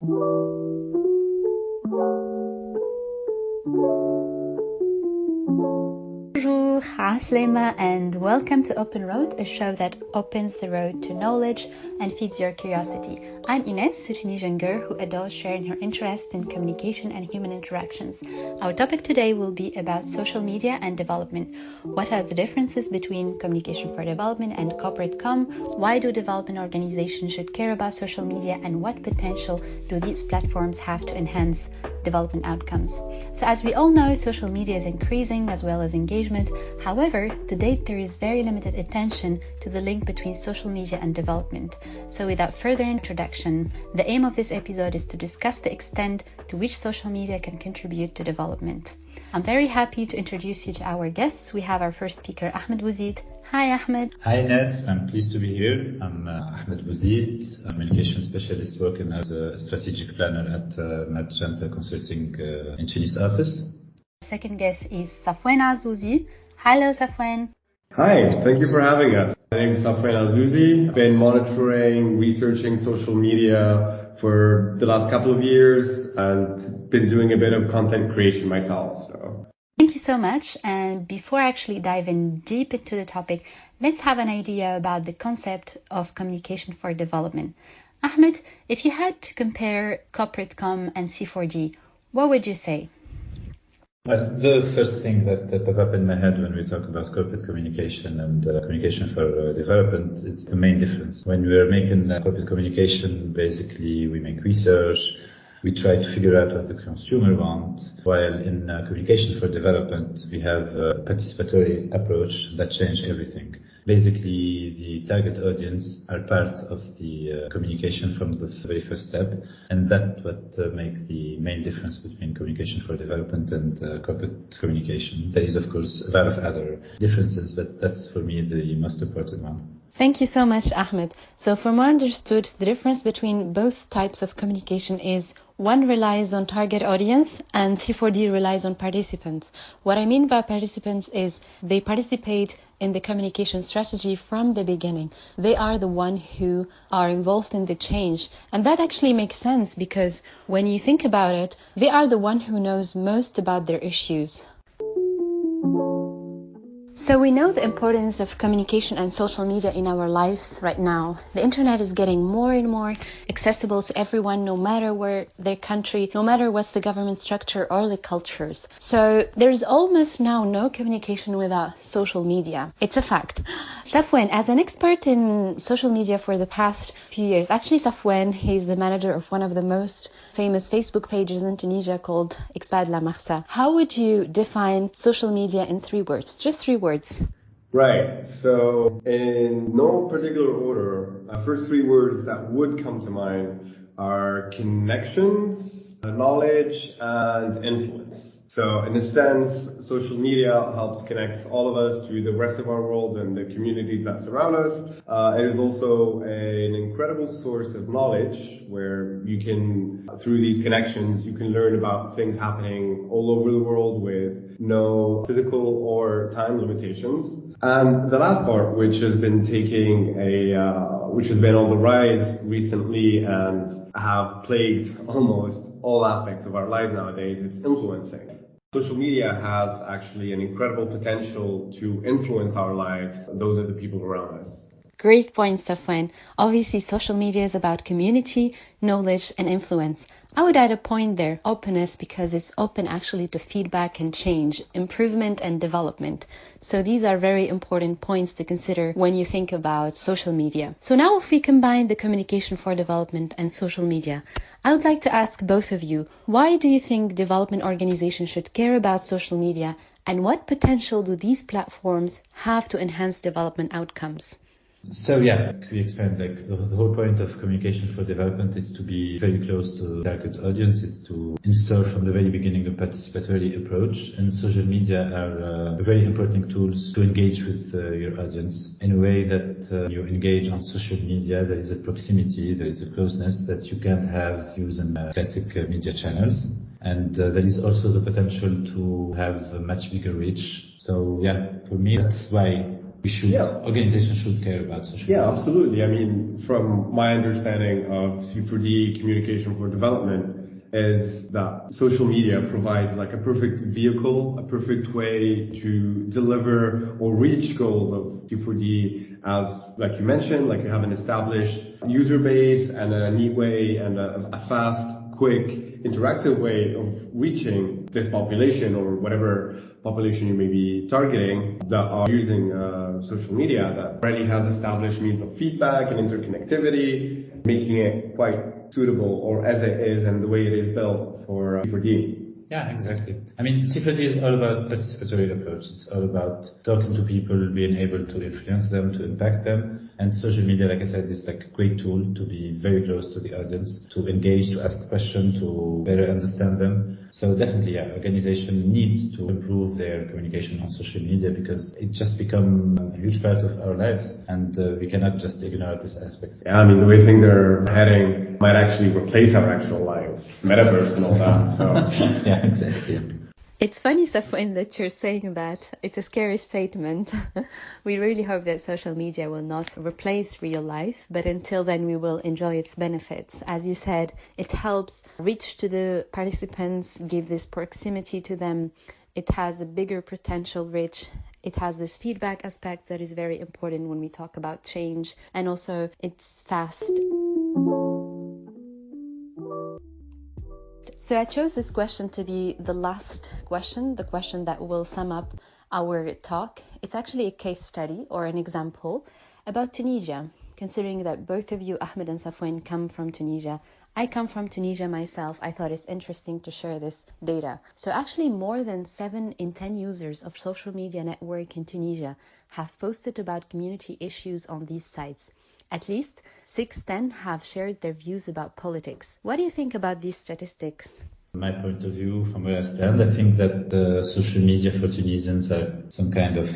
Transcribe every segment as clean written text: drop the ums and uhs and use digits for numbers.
Bonjour, Aslema, and welcome to Open Road, a show that opens the road to knowledge and feeds your curiosity. I'm Ines, a Tunisian girl who adores sharing her interests in communication and human interactions. Our topic today will be about social media and development. What are the differences between communication for development and corporate comm? Why do development organizations should care about social media, and what potential do these platforms have to enhance development outcomes? So as we all know, social media is increasing as well as engagement. However, to date there is very limited attention to the link between social media and development. So without further introduction, the aim of this episode is to discuss the extent to which social media can contribute to development. I'm very happy to introduce you to our guests. We have our first speaker, Ahmed Bouzid. Hi, Ahmed. Hi, Ines. I'm pleased to be here. I'm Ahmed Bouzid. I'm a communication specialist working as a strategic planner at Magenta Consulting in Tunis office. Second guest is Safwan Azouzi. Hello, Safwan. Hi, thank you for having us. My name is Safwan Azouzi. I've been monitoring, researching social media for the last couple of years and been doing a bit of content creation myself. Thank you so much. And before actually diving deep into the topic, let's have an idea about the concept of communication for development. Ahmed, if you had to compare corporate comm and C4D, what would you say? Well, the first thing that popped up in my head when we talk about corporate communication and communication for development is the main difference. When we are making corporate communication, basically we make research, we try to figure out what the consumer wants, while in communication for development, we have a participatory approach that changes everything. Basically, the target audience are part of the communication from the very first step, and that's what makes the main difference between communication for development and corporate communication. There is, of course, a lot of other differences, but that's for me the most important one. Thank you so much, Ahmed. So from what I understood, the difference between both types of communication is one relies on target audience and C4D relies on participants. What I mean by participants is they participate in the communication strategy from the beginning. They are the one who are involved in the change. And that actually makes sense because when you think about it, they are the one who knows most about their issues. So we know the importance of communication and social media in our lives right now. The internet is getting more and more accessible to everyone, no matter where their country, no matter what's the government structure or the cultures. So there's almost now no communication without social media. It's a fact. Safwan, as an expert in social media for the past few years, actually Safwan, he's the manager of one of the most famous Facebook pages in Tunisia called Expad La Marsa. How would you define social media in 3 words? Just 3 words. Right. So in no particular order, first 3 words that would come to mind are connections, knowledge, and influence. So in a sense, social media helps connect all of us to the rest of our world and the communities that surround us. It is also an incredible source of knowledge where you can, through these connections, you can learn about things happening all over the world with no physical or time limitations. And the last part, which has been which has been on the rise recently and have plagued almost all aspects of our lives nowadays, it's influencing. Social media has actually an incredible potential to influence our lives. Those are the people around us. Great point, Safwan. Obviously, social media is about community, knowledge, and influence. I would add a point there, openness, because it's open actually to feedback and change, improvement and development. So these are very important points to consider when you think about social media. So now if we combine the communication for development and social media, I would like to ask both of you, why do you think development organizations should care about social media, and what potential do these platforms have to enhance development outcomes? So we explained the whole point of communication for development is to be very close to target audience, is to install from the very beginning a participatory approach, and social media are very important tools to engage with your audience in a way that you engage on social media. There is a proximity, there is a closeness that you can't have using classic media channels. And there is also the potential to have a much bigger reach. So for me, that's why organizations should care about social media. Yeah, absolutely. I mean, from my understanding of C4D, Communication for Development, is that social media provides like a perfect vehicle, a perfect way to deliver or reach goals of C4D as, like you mentioned, like you have an established user base and a neat way and a fast, quick, interactive way of reaching this population or whatever population you may be targeting that are using social media that already has established means of feedback and interconnectivity, making it quite suitable or as it is and the way it is built for C4D. Yeah, exactly. I mean, C4D is all about participatory approach. It's all about talking to people, being able to influence them, to impact them. And social media, like I said, is like a great tool to be very close to the audience, to engage, to ask questions, to better understand them. So definitely, yeah, organization needs to improve their communication on social media because it just become a huge part of our lives and we cannot just ignore this aspect. Yeah, I mean, the way things are heading might actually replace our actual lives, metaverse and all that. So yeah, exactly. It's funny, Safwan, that you're saying that. It's a scary statement. We really hope that social media will not replace real life, but until then we will enjoy its benefits. As you said, it helps reach to the participants, give this proximity to them. It has a bigger potential reach. It has this feedback aspect that is very important when we talk about change. And also it's fast. So I chose this question to be the last question, the question that will sum up our talk. It's actually a case study or an example about Tunisia, considering that both of you, Ahmed and Safwan, come from Tunisia. I come from Tunisia myself. I thought it's interesting to share this data. So actually more than 7 in 10 users of social media network in Tunisia have posted about community issues on these sites. At least 6-10 have shared their views about politics. What do you think about these statistics? My point of view, from where I stand, I think that social media for Tunisians are some kind of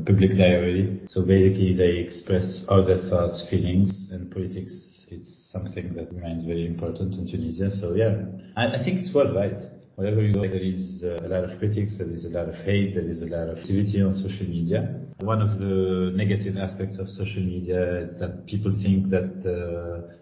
public diary. So basically they express all their thoughts, feelings, and politics. It's something that remains very important in Tunisia. So yeah, I think it's worldwide. Wherever you go, there is a lot of critics, there is a lot of hate, there is a lot of activity on social media. One of the negative aspects of social media is that people think that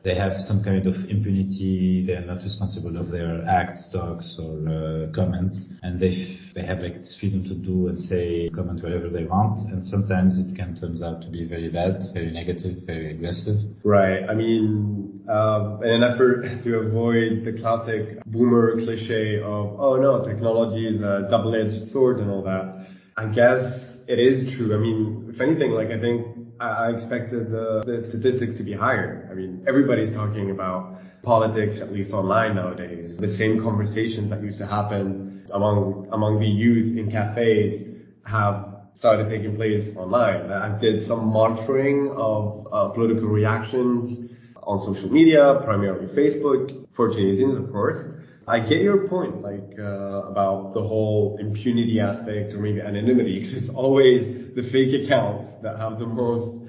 they have some kind of impunity, they are not responsible of their acts, talks, or comments, and they have like this freedom to do and say, comment whatever they want, and sometimes it can turn out to be very bad, very negative, very aggressive. Right, I mean, in an effort to avoid the classic boomer cliche of, oh no, technology is a double-edged sword and all that, I guess it is true. I mean, if anything, like I think I expected the statistics to be higher. I mean, everybody's talking about politics, at least online nowadays. The same conversations that used to happen among the youth in cafes have started taking place online. I did some monitoring of political reactions on social media, primarily Facebook, for Tunisians, of course. I get your point, like, about the whole impunity aspect or maybe anonymity, because it's always the fake accounts that have the most,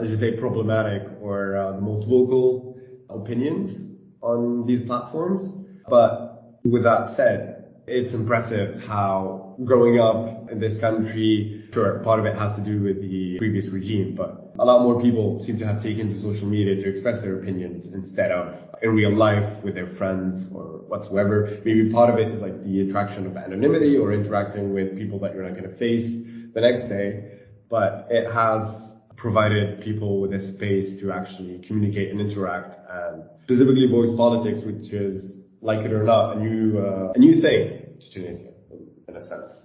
as you say, problematic or the most vocal opinions on these platforms. But with that said, it's impressive how growing up in this country, sure, part of it has to do with the previous regime, but a lot more people seem to have taken to social media to express their opinions instead of in real life with their friends or whatsoever. Maybe part of it is like the attraction of anonymity or interacting with people that you're not going to face the next day, but it has provided people with a space to actually communicate and interact and specifically voice politics, which is, like it or not, a new thing to Tunisia, in a sense.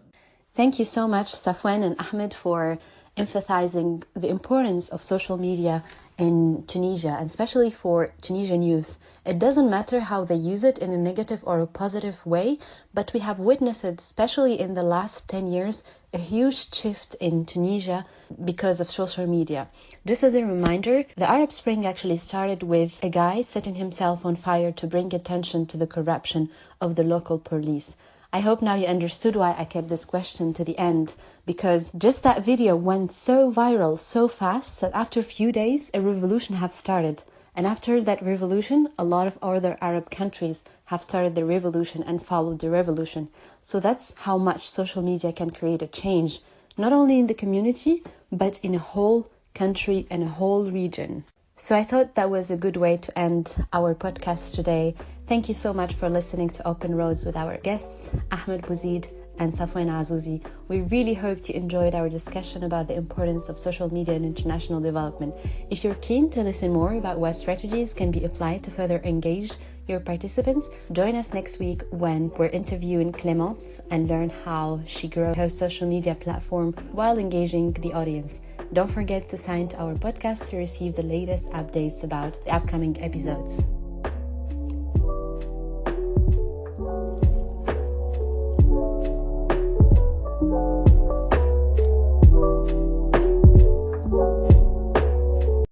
Thank you so much, Safwan and Ahmed, for emphasizing the importance of social media in Tunisia, and especially for Tunisian youth. It doesn't matter how they use it in a negative or a positive way, but we have witnessed, especially in the last 10 years, a huge shift in Tunisia because of social media. Just as a reminder, the Arab Spring actually started with a guy setting himself on fire to bring attention to the corruption of the local police. I hope now you understood why I kept this question to the end, because just that video went so viral so fast that after a few days, a revolution have started. And after that revolution, a lot of other Arab countries have started the revolution and followed the revolution. So that's how much social media can create a change not only in the community, but in a whole country and a whole region. So I thought that was a good way to end our podcast today. Thank you so much for listening to Open Roads with our guests, Ahmed Bouzid and Safwan Azouzi. We really hope you enjoyed our discussion about the importance of social media in international development. If you're keen to listen more about what strategies can be applied to further engage your participants, join us next week when we're interviewing Clémence and learn how she grows her social media platform while engaging the audience. Don't forget to sign to our podcast to receive the latest updates about the upcoming episodes.